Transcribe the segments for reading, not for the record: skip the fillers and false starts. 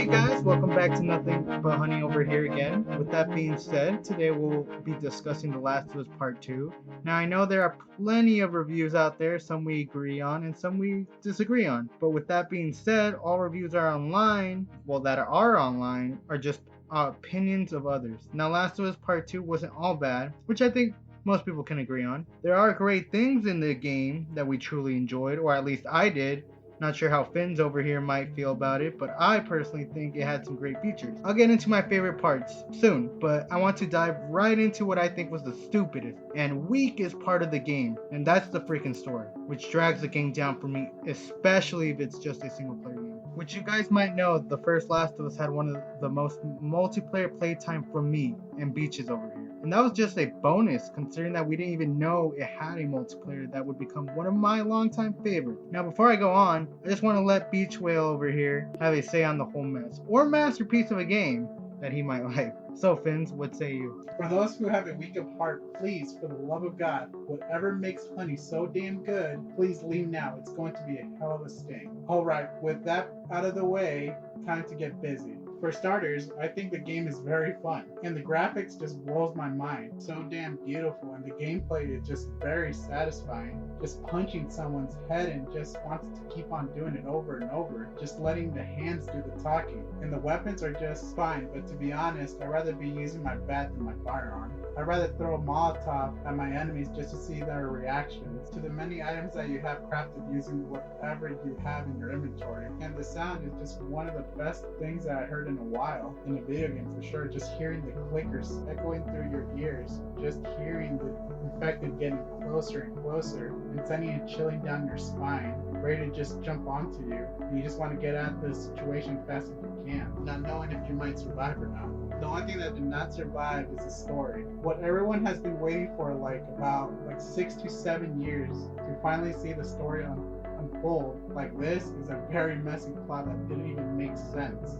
Hey guys, welcome back to Nothing But Honey over here again. With that being said, today we'll be discussing The Last of Us Part 2. Now, I know there are plenty of reviews out there, some we agree on and some we disagree on. But with that being said, all reviews are online, that are online, are just opinions of others. Now, Last of Us Part 2 wasn't all bad, which I think most people can agree on. There are great things in the game that we truly enjoyed, or at least I did. Not sure how Finn's over here might feel about it, but I personally think it had some great features. I'll get into my favorite parts soon, but I want to dive right into what I think was the stupidest and weakest part of the game, and that's the freaking story, which drags the game down for me, especially if it's just a single player game. Which you guys might know, the first Last of Us had one of the most multiplayer playtime for me and Beaches over here. And that was just a bonus, considering that we didn't even know it had a multiplayer that would become one of my longtime favorites. Now, before I go on, I just want to let Beach Whale over here have a say on the whole mess, or masterpiece of a game that he might like. So, Finns, what say you? For those who have a weak of heart, please, for the love of God, whatever makes honey so damn good, please leave now. It's going to be a hell of a sting. Alright, with that out of the way, time to get busy. For starters, I think the game is very fun, and the graphics just blows my mind. So damn beautiful, and the gameplay is just very satisfying. Just punching someone's head and just wants to keep on doing it over and over, just letting the hands do the talking. And the weapons are just fine, but to be honest, I'd rather be using my bat than my firearm. I'd rather throw a Molotov at my enemies just to see their reactions to the many items that you have crafted using whatever you have in your inventory. And the sound is just one of the best things that I heard in a while in a video game for sure. Just hearing the clickers echoing through your ears, just hearing the infected getting closer and closer, and sending it chilling down your spine, ready to just jump onto you. And you just want to get out of this situation fast as you can, not knowing if you might survive or not. The only thing that did not survive is the story. What everyone has been waiting for about 6 to 7 years to finally see the story unfold like this is a very messy plot that didn't even make sense.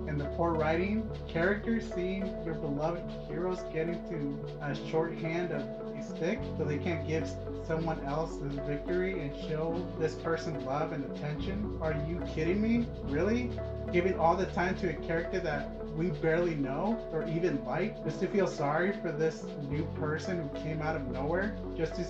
And the poor writing, characters seeing your beloved heroes getting to a shorthand of a stick so they can't give someone else the victory and show this person love and attention. Are you kidding me? Really? Giving all the time to a character that we barely know or even like, just to feel sorry for this new person who came out of nowhere,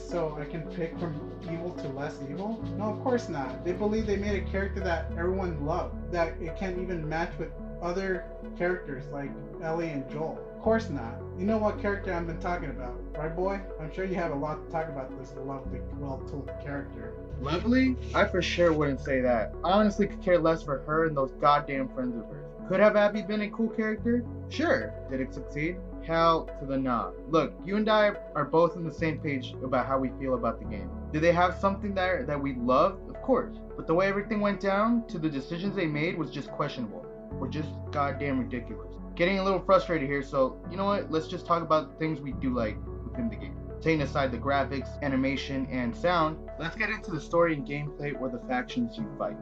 so I can pick from evil to less evil? No, of course not. They believe they made a character that everyone loved, that it can't even match with other characters like Ellie and Joel. Of course not. You know what character I've been talking about, right, boy? I'm sure you have a lot to talk about this lovely, well-told character. Lovely? I for sure wouldn't say that. I honestly could care less for her and those goddamn friends of hers. Could have Abby been a cool character? Sure. Did it succeed? Hell to the nah. Look, you and I are both on the same page about how we feel about the game. Did they have something there that we loved? Of course. But the way everything went down to the decisions they made was just questionable. Or just goddamn ridiculous. Getting a little frustrated here, so you know what? Let's just talk about things we do like within the game. Taking aside the graphics, animation, and sound, let's get into the story and gameplay or the factions you fight.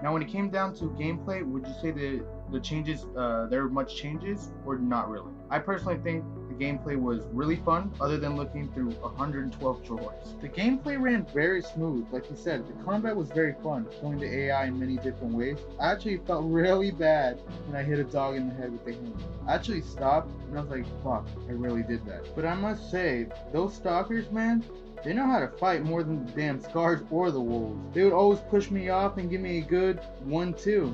Now, when it came down to gameplay, would you say the changes, there were much changes, or not really? I personally think the gameplay was really fun, other than looking through 112 drawers. The gameplay ran very smooth, like you said. The combat was very fun, showing the AI in many different ways. I actually felt really bad when I hit a dog in the head with the hammer. I actually stopped, and I was like, fuck, I really did that. But I must say, those stalkers, man, they know how to fight more than the damn Scars or the Wolves. They would always push me off and give me a good 1-2.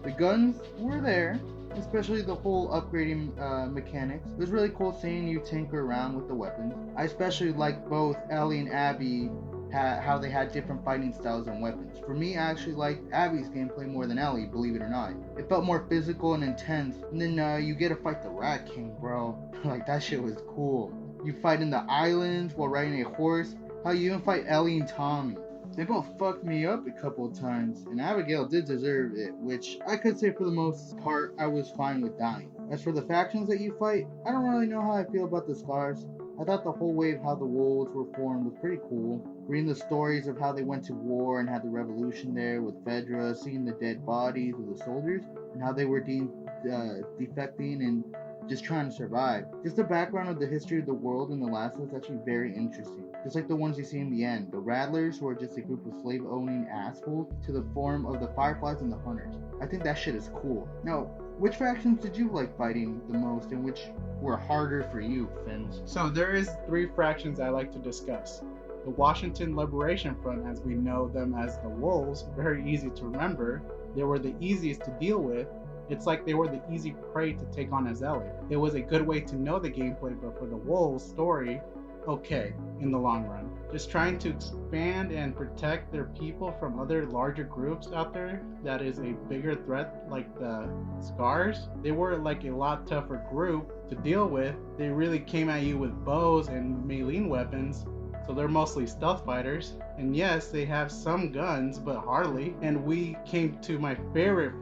The guns were there, especially the whole upgrading mechanics. It was really cool seeing you tinker around with the weapons. I especially liked both Ellie and Abby, how they had different fighting styles and weapons. For me, I actually liked Abby's gameplay more than Ellie, believe it or not. It felt more physical and intense. And then you get to fight the Rat King, bro. Like, that shit was cool. You fight in the islands while riding a horse. How you even fight Ellie and Tommy. They both fucked me up a couple of times, and Abigail did deserve it, which I could say for the most part I was fine with dying. As for the factions that you fight, I don't really know how I feel about the Scars. I thought the whole way of how the wolves were formed was pretty cool. Reading the stories of how they went to war and had the revolution there with Fedra, seeing the dead bodies of the soldiers, and how they were defecting and just trying to survive. Just the background of the history of the world in The Last of Us is actually very interesting. just like the ones you see in the end. The Rattlers, who are just a group of slave-owning assholes, to the form of the Fireflies and the Hunters. I think that shit is cool. Now, which factions did you like fighting the most, and which were harder for you, Finns? So there is 3 fractions I like to discuss. The Washington Liberation Front, as we know them as the Wolves, very easy to remember. They were the easiest to deal with. It's like they were the easy prey to take on as Ellie. It was a good way to know the gameplay, but for the Wolves story, okay, in the long run. Just trying to expand and protect their people from other larger groups out there that is a bigger threat, like the Scars. They were like a lot tougher group to deal with. They really came at you with bows and melee weapons. So they're mostly stealth fighters. And yes, they have some guns, but hardly. And we came to my favorite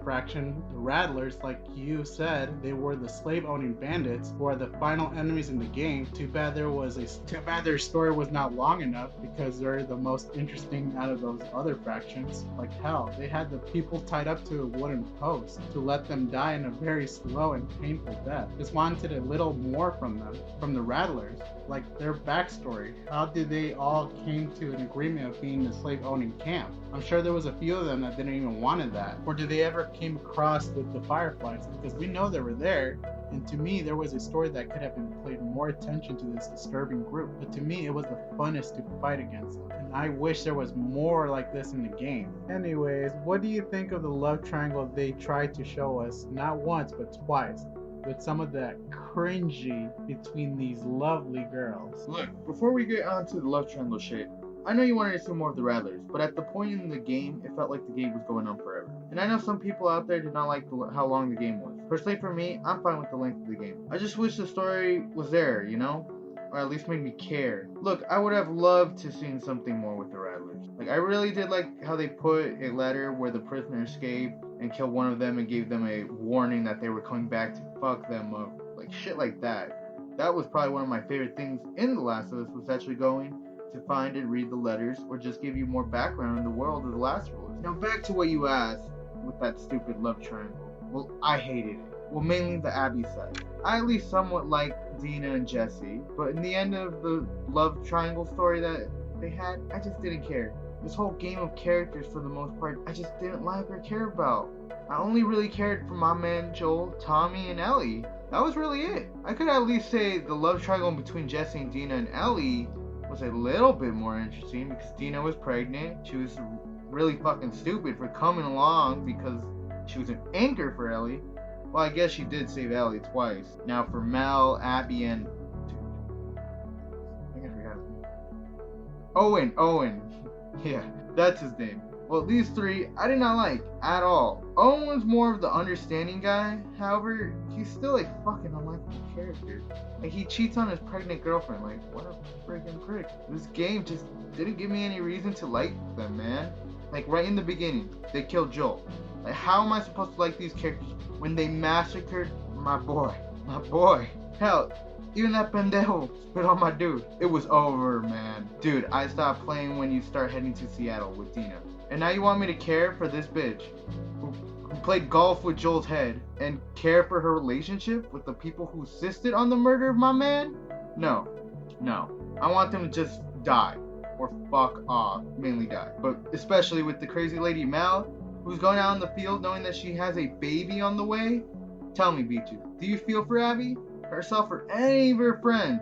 fraction, the Rattlers. Like you said, they were the slave-owning bandits who are the final enemies in the game. Too bad their story was not long enough, because they're the most interesting out of those other fractions. Like hell, they had the people tied up to a wooden post to let them die in a very slow and painful death. Just wanted a little more from them, from the Rattlers. Like their backstory. How did they all came to an agreement of being the slave-owning camp? I'm sure there was a few of them that didn't even wanted that. Or did they ever came across with the Fireflies? Because we know they were there. And to me, there was a story that could have been played more attention to this disturbing group. But to me, it was the funnest to fight against them. And I wish there was more like this in the game. Anyways, what do you think of the love triangle they tried to show us, not once, but twice? With some of that cringy between these lovely girls. Look, before we get on to the love triangle shit, I know you wanted to see more of the Rattlers, but at the point in the game, it felt like the game was going on forever. And I know some people out there did not like how long the game was. Personally for me, I'm fine with the length of the game. I just wish the story was there, you know? Or at least made me care. Look, I would have loved to seen something more with the Rattlers. Like, I really did like how they put a letter where the prisoner escaped and killed one of them and gave them a warning that they were coming back to fuck them up. Like, shit like that. That was probably one of my favorite things in The Last of Us, was actually going to find and read the letters, or just give you more background in the world of The Last of Us. Now back to what you asked with that stupid love triangle. Well, I hated it. Well, mainly the Abby side. I at least somewhat liked Dina and Jesse, but in the end of the love triangle story that they had, I just didn't care. This whole game of characters, for the most part, I just didn't like or care about. I only really cared for my man Joel, Tommy, and Ellie. That was really it. I could at least say the love triangle between Jesse and Dina and Ellie was a little bit more interesting, because Dina was pregnant. She was really fucking stupid for coming along because she was an anchor for Ellie. Well, I guess she did save Ellie twice. Now for Mel, Abby, and... I think I forgot his name. Owen. Yeah, that's his name. Well, these 3, I did not like at all. Owen was more of the understanding guy. However, he's still a fucking unlikable character. Like, he cheats on his pregnant girlfriend. Like, what a freaking prick. This game just didn't give me any reason to like them, man. Like, right in the beginning, they killed Joel. Like, how am I supposed to like these characters when they massacred my boy? My boy. Hell, even that pendejo spit on my dude. It was over, man. Dude, I stopped playing when you start heading to Seattle with Dina. And now you want me to care for this bitch who played golf with Joel's head, and care for her relationship with the people who assisted on the murder of my man? No. I want them to just die. Or fuck off. Mainly die. But especially with the crazy lady Mel, who's going out in the field knowing that she has a baby on the way? Tell me, Bichu, do you feel for Abby? Herself, or any of her friends?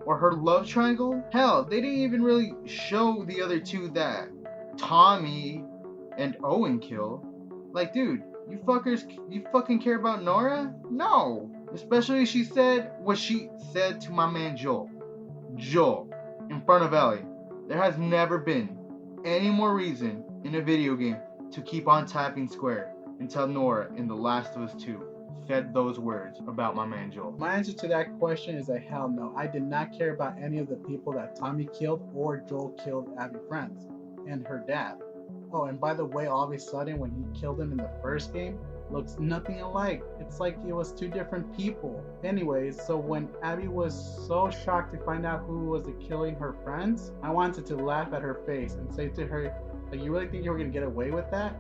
Or her love triangle? Hell, they didn't even really show the other 2 that Tommy and Owen kill. Like, dude, you fucking care about Nora? No. Especially she said what she said to my man Joel, in front of Ellie. There has never been any more reason in a video game to keep on tapping square until Nora in The Last of Us 2 said those words about my man Joel. My answer to that question is a hell no. I did not care about any of the people that Tommy killed or Joel killed Abby friends and her dad. Oh, and by the way, all of a sudden when he killed him in the first game, looks nothing alike. It's like it was 2 different people. Anyways, so when Abby was so shocked to find out who was killing her friends, I wanted to laugh at her face and say to her, like, you really think you were gonna get away with that?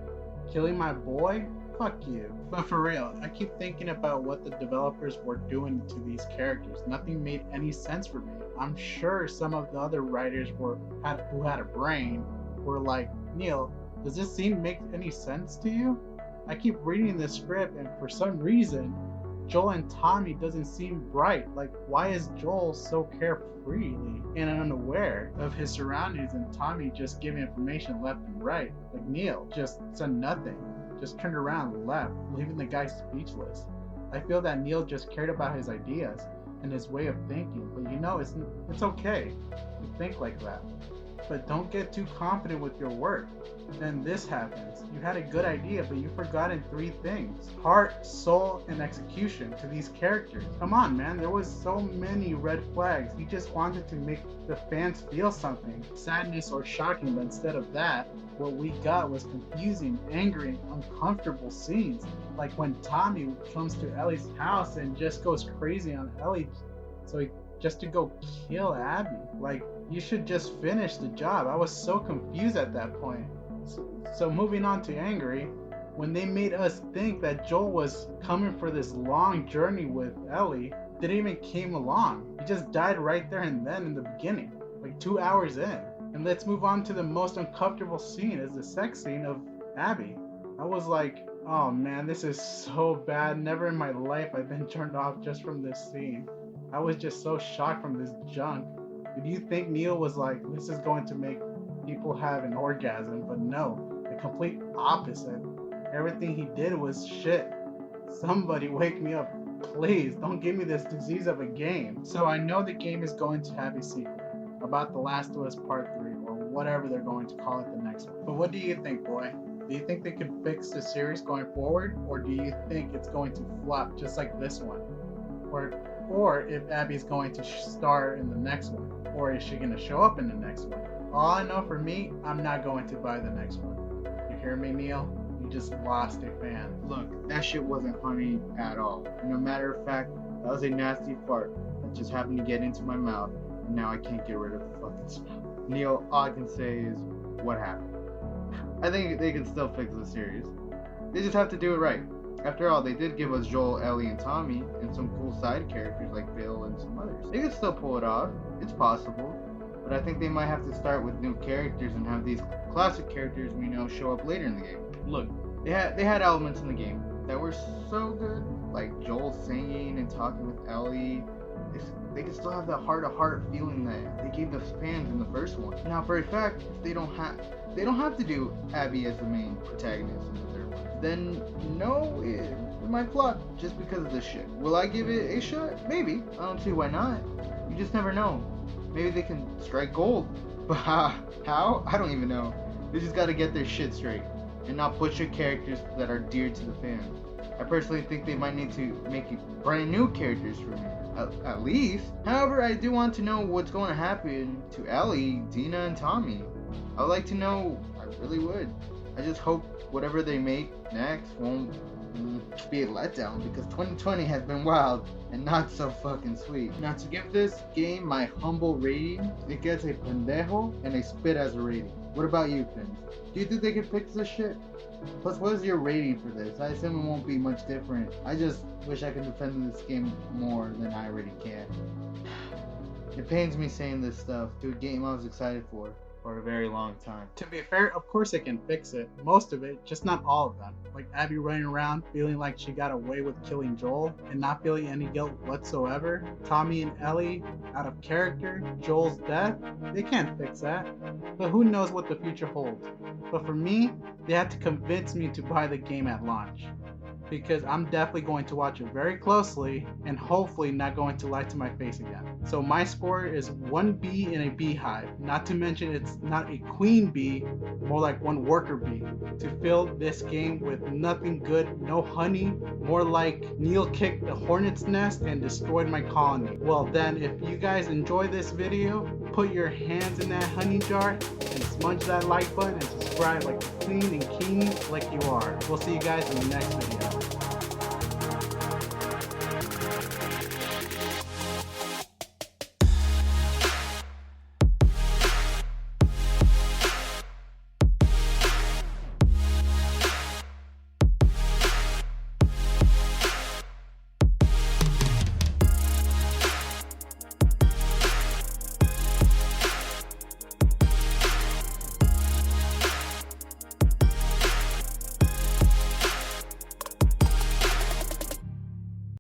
Killing my boy? Fuck you. But for real, I keep thinking about what the developers were doing to these characters. Nothing made any sense for me. I'm sure some of the other writers who had a brain were like, Neil, does this scene make any sense to you? I keep reading the script and for some reason, Joel and Tommy doesn't seem bright. Like, why is Joel so carefree and unaware of his surroundings and Tommy just giving information left and right? Like, Neil just said nothing, just turned around and left, leaving the guy speechless. I feel that Neil just cared about his ideas and his way of thinking, but you know, it's okay to think like that. But don't get too confident with your work. Then this happens. You had a good idea, but you've forgotten 3 things. Heart, soul, and execution to these characters. Come on, man. There was so many red flags. You just wanted to make the fans feel something. Sadness or shocking, but instead of that, what we got was confusing, angry, and uncomfortable scenes. Like when Tommy comes to Ellie's house and just goes crazy on Ellie just to go kill Abby. Like, you should just finish the job. I was so confused at that point. So moving on to angry, when they made us think that Joel was coming for this long journey with Ellie, didn't even came along. He just died right there and then in the beginning, like 2 hours in. And let's move on to the most uncomfortable scene, is the sex scene of Abby. I was like, oh man, this is so bad. Never in my life I've been turned off just from this scene. I was just so shocked from this junk. Did you think Neil was like, this is going to make people have an orgasm? But no, the complete opposite. Everything he did was shit. Somebody wake me up, please. Don't give me this disease of a game. So I know the game is going to have a sequel about The Last of Us Part 3 or whatever they're going to call it the next one. But what do you think, boy? Do you think they could fix the series going forward, or do you think it's going to flop just like this one? Or if Abby's going to star in the next one, or is she going to show up in the next one? All I know for me, I'm not going to buy the next one. You hear me, Neil? You just lost a fan. Look, that shit wasn't honey at all. And a matter of fact, that was a nasty fart that just happened to get into my mouth, and now I can't get rid of the fucking smell. Neil, all I can say is, what happened? I think they can still fix the series. They just have to do it right. After all, they did give us Joel, Ellie, and Tommy, and some cool side characters like Bill and some others. They could still pull it off. It's possible. But I think they might have to start with new characters and have these classic characters we know show up later in the game. Look, they had elements in the game that were so good, like Joel singing and talking with Ellie. They could still have that heart-to-heart feeling that they gave the fans in the first one. Now, for a fact, if they don't have to do Abby as the main protagonist in the third one, then no, it might flop just because of this shit. Will I give it a shot? Maybe. I don't see why not. You just never know. Maybe they can strike gold. But how? I don't even know. They just gotta get their shit straight and not butcher characters that are dear to the fans. I personally think they might need to make brand new characters for me. At least. However, I do want to know what's going to happen to Ellie, Dina, and Tommy. I would like to know. I really would. I just hope whatever they make next won't be a letdown, because 2020 has been wild and not so fucking sweet. Now, to give this game my humble rating, it gets a pendejo and a spit as a rating. What about you, Fins? Do you think they can fix this shit? Plus, what is your rating for this? I assume it won't be much different. I just wish I could defend this game more than I already can. It pains me saying this stuff to a game I was excited for a very long time. To be fair, of course they can fix it. Most of it, just not all of them. Like Abby running around feeling like she got away with killing Joel and not feeling any guilt whatsoever. Tommy and Ellie out of character. Joel's death, they can't fix that. But who knows what the future holds. But for me, they had to convince me to buy the game at launch, because I'm definitely going to watch it very closely and hopefully not going to lie to my face again. So my score is 1 bee in a beehive. Not to mention it's not a queen bee, more like one worker bee. To fill this game with nothing good, no honey, more like Neil kicked the hornet's nest and destroyed my colony. Well then, if you guys enjoy this video, put your hands in that honey jar and smudge that like button and subscribe like the queen and king like you are. We'll see you guys in the next video.